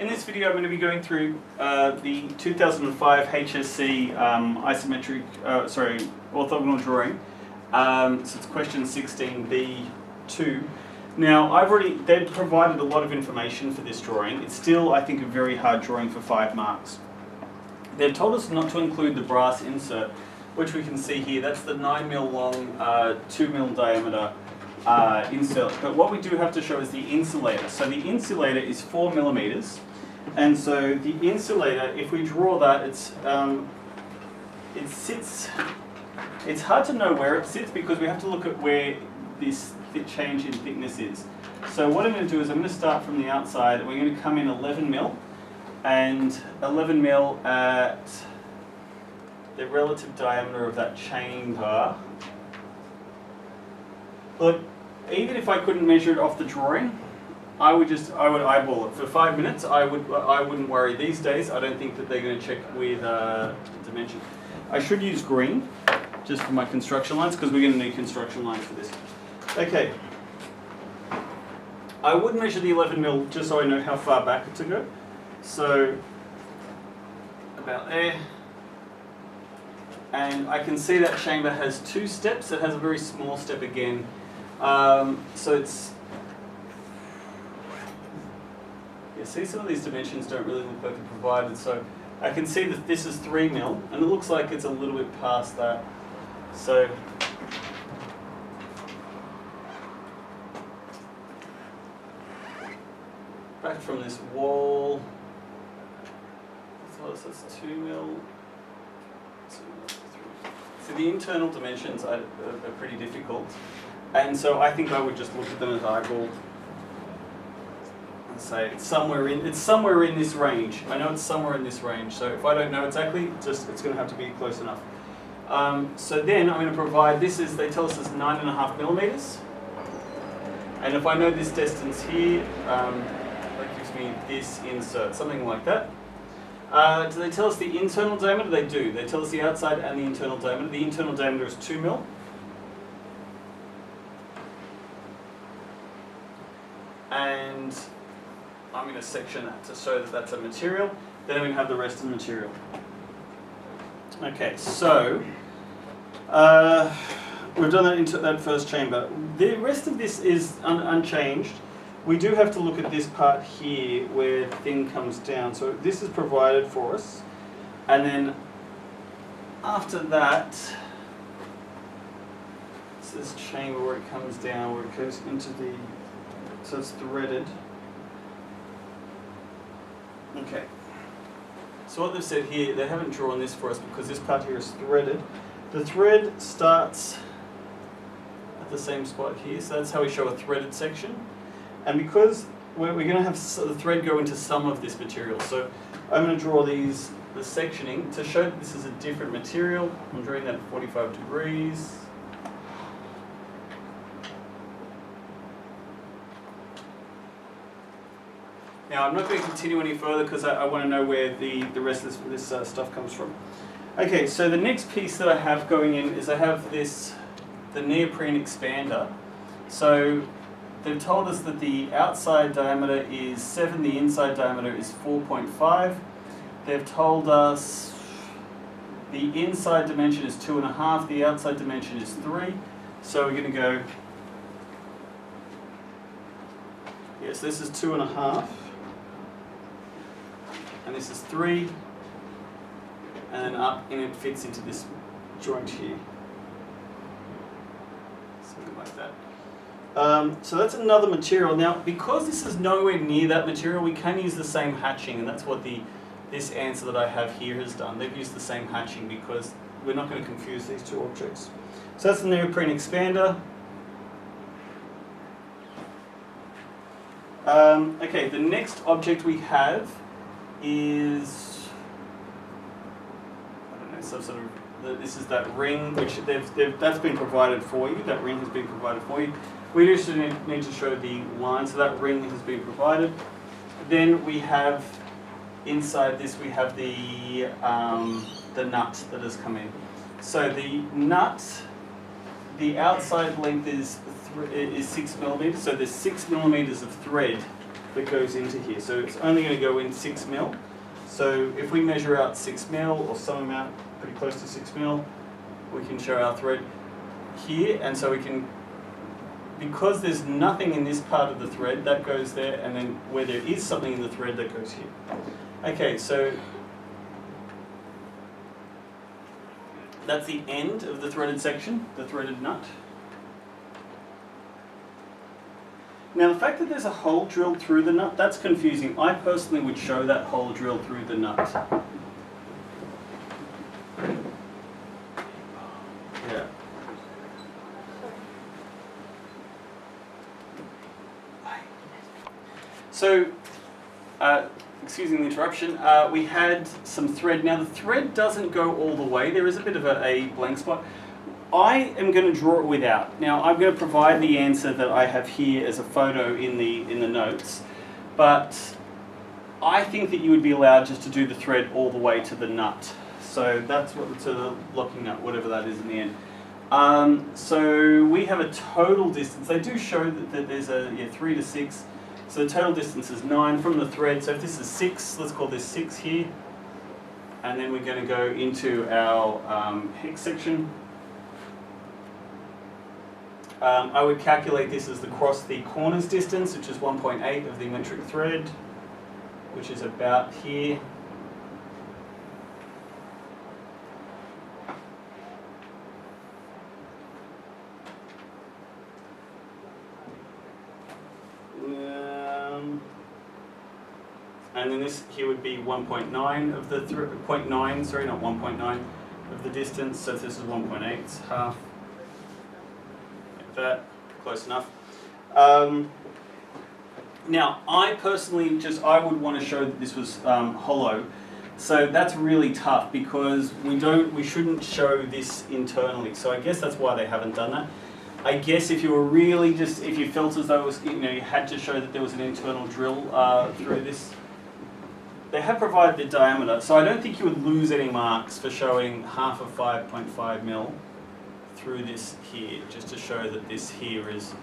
In this video I'm going to be going through the 2005 HSC isometric, orthogonal drawing. So it's question 16b 2. Now they've provided a lot of information for this drawing. It's still, I think, a very hard drawing for 5 marks. They've told us not to include the brass insert, which we can see here. That's the 9mm long, 2mm diameter insert. But what we do have to show is the insulator. So the insulator is 4mm. And so the insulator, if we draw that, it sits, it's hard to know where it sits because we have to look at where this change in thickness is. So what I'm going to do is I'm going to start from the outside. We're going to come in 11mm and 11mm at the relative diameter of that chamber. Look, even if I couldn't measure it off the drawing, I would eyeball it. For 5 minutes, I wouldn't worry. These days, I don't think that they're going to check with dimension. I should use green, just for my construction lines, because we're going to need construction lines for this. Okay. I would measure the 11mm just so I know how far back to go. So, about there. And I can see that chamber has 2 steps. It has a very small step again. So it's... Yeah, see, some of these dimensions don't really look like they're provided. So I can see that this is 3mm, and it looks like it's a little bit past that. So back from this wall, so that's 2mm. So the internal dimensions are pretty difficult, and so I think I would just look at them as eyeballed and say it's somewhere in this range. I know it's somewhere in this range. So if I don't know exactly, it's going to have to be close enough. So then I'm going to provide this is, they tell us it's 9.5mm, and if I know this distance here, that gives me this insert, something like that. Do they tell us the internal diameter? They do. They tell us the outside and the internal diameter. The internal diameter is 2mm. And I'm going to section that to show that that's a material. Then I'm going to have the rest of the material. Okay, so we've done that into that first chamber. The rest of this is unchanged. We do have to look at this part here where the thing comes down. So this is provided for us. And then after that, it's this chamber where it comes down, where it goes into the, so it's threaded. Okay. So what they've said here, they haven't drawn this for us because this part here is threaded. The thread starts at the same spot here, so that's how we show a threaded section. And because we're going to have the thread go into some of this material, so I'm going to draw the sectioning to show that this is a different material. I'm drawing that at 45 degrees. Now I'm not going to continue any further because I want to know where the rest of this stuff comes from. Okay, so the next piece that I have going in is I have the neoprene expander. So they've told us that the outside diameter is 7, the inside diameter is 4.5. They've told us the inside dimension is 2.5, the outside dimension is 3. So we're going to go, yes, this is 2.5. And this is 3, and then up, and it fits into this joint here. Something like that. So that's another material. Now, because this is nowhere near that material, we can use the same hatching, and that's what this answer that I have here has done. They've used the same hatching because we're not going to confuse these 2 objects. So that's the neoprene expander. Okay, the next object we have is, I don't know, some sort of, this is that ring which that's been provided for you. That ring has been provided for you. We just need to show the line, so that ring has been provided. Then we have, inside this we have the nut that has come in. So the nut, the outside length is 6mm, so there's 6mm of thread that goes into here. So it's only going to go in 6 mil. So if we measure out 6 mil or some amount pretty close to 6 mil, we can show our thread here, and so we can, because there's nothing in this part of the thread, that goes there, and then where there is something in the thread, that goes here. Okay, so that's the end of the threaded section, the threaded nut. Now the fact that there's a hole drilled through the nut, that's confusing. I personally would show that hole drilled through the nut. Yeah. So, excuse the interruption, we had some thread. Now the thread doesn't go all the way, there is a bit of a blank spot. I am going to draw it without. Now I'm going to provide the answer that I have here as a photo in the notes, but I think that you would be allowed just to do the thread all the way to the nut. So that's what, to the locking nut, whatever that is in the end. So we have a total distance. They do show that there's a 3 to 6. So the total distance is 9 from the thread. So if this is 6, let's call this 6 here. And then we're going to go into our hex section. I would calculate this as across the corners distance, which is 1.8 of the metric thread, which is about here. And then this here would be 1.9 of the 0.9, sorry, not 1.9 of the distance. So if this is 1.8, it's half. Like that, close enough. Now, I personally I would want to show that this was hollow. So that's really tough because we shouldn't show this internally. So I guess that's why they haven't done that. I guess if you were really if you felt as though it was, you had to show that there was an internal drill through this. They have provided the diameter, so I don't think you would lose any marks for showing half of 5.5 mil through this here, just to show that this here is.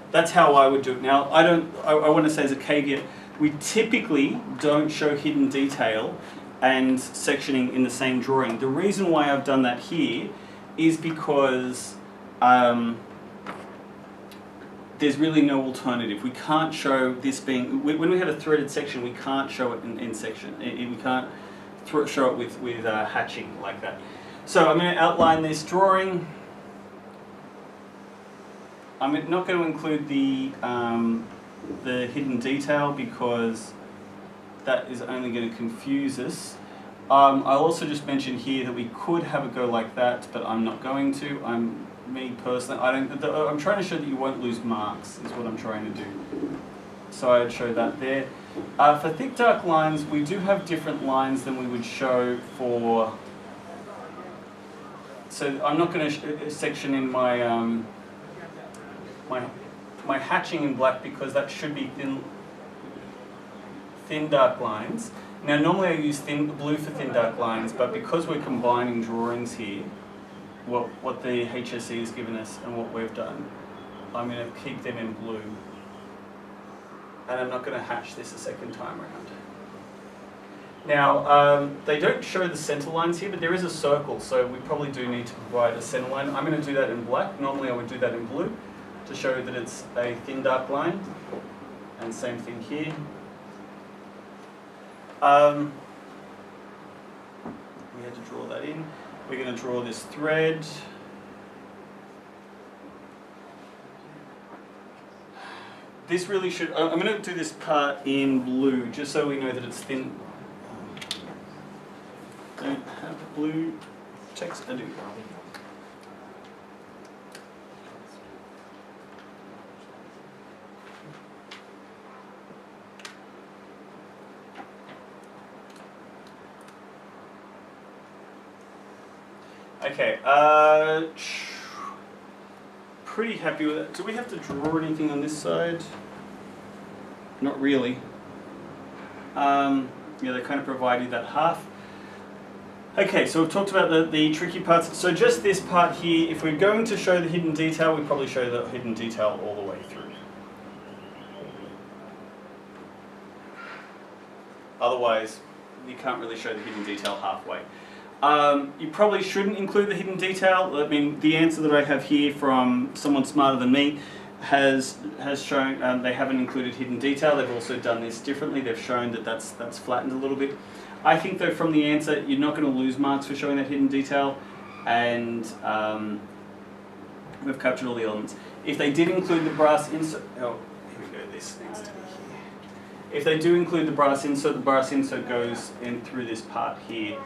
That's how I would do it. Now, I want to say as a caveat, we typically don't show hidden detail and sectioning in the same drawing. The reason why I've done that here is because there's really no alternative. We can't show this being, when we have a threaded section, we can't show it in section. We can't show it with hatching like that. So I'm going to outline this drawing. I'm not going to include the hidden detail because that is only going to confuse us. I'll also just mention here that we could have a go like that, but I'm not going to. Me personally, I'm trying to show that you won't lose marks, is what I'm trying to do. So I'd show that there. For thick dark lines, we do have different lines than we would show for. So I'm not going to section in my my hatching in black because that should be thin dark lines. Now normally I use blue for thin dark lines, but because we're combining drawings here, what the HSE has given us and what we've done, I'm going to keep them in blue. And I'm not going to hatch this a second time around. Now, they don't show the center lines here, but there is a circle, so we probably do need to provide a center line. I'm going to do that in black. Normally I would do that in blue to show that it's a thin dark line. And same thing here. We had to draw that in. We're going to draw this thread. This really should, I'm going to do this part in blue, just so we know that it's thin. Don't have blue text, I do. Okay, pretty happy with it. Do we have to draw anything on this side? Not really. Yeah, they kind of provide you that half. Okay, so we've talked about the tricky parts. So just this part here, if we're going to show the hidden detail, we probably show the hidden detail all the way through. Otherwise, you can't really show the hidden detail halfway. You probably shouldn't include the hidden detail. I mean, the answer that I have here from someone smarter than me has shown they haven't included hidden detail. They've also done this differently. They've shown that that's flattened a little bit. I think though from the answer, you're not going to lose marks for showing that hidden detail, and we've captured all the elements. If they did include the brass insert, oh, here we go, this needs to be here. If they do include the brass insert goes in through this part here.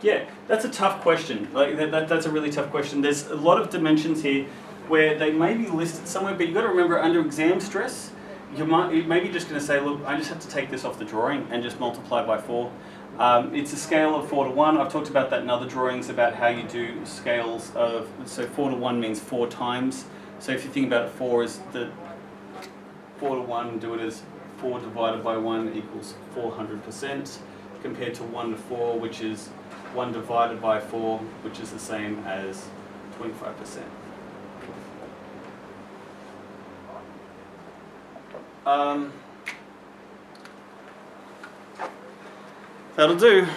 Yeah, that's a tough question. Like that's a really tough question. There's a lot of dimensions here where they may be listed somewhere, but you've got to remember under exam stress, you may be just going to say, look, I just have to take this off the drawing and just multiply by 4. It's a scale of 4 to 1. I've talked about that in other drawings about how you do scales of, so 4 to 1 means 4 times. So if you think about it, 4 is the 4 to 1, do it as 4 divided by 1 equals 400%, compared to 1 to 4, which is 1 divided by 4, which is the same as 25%. That'll do.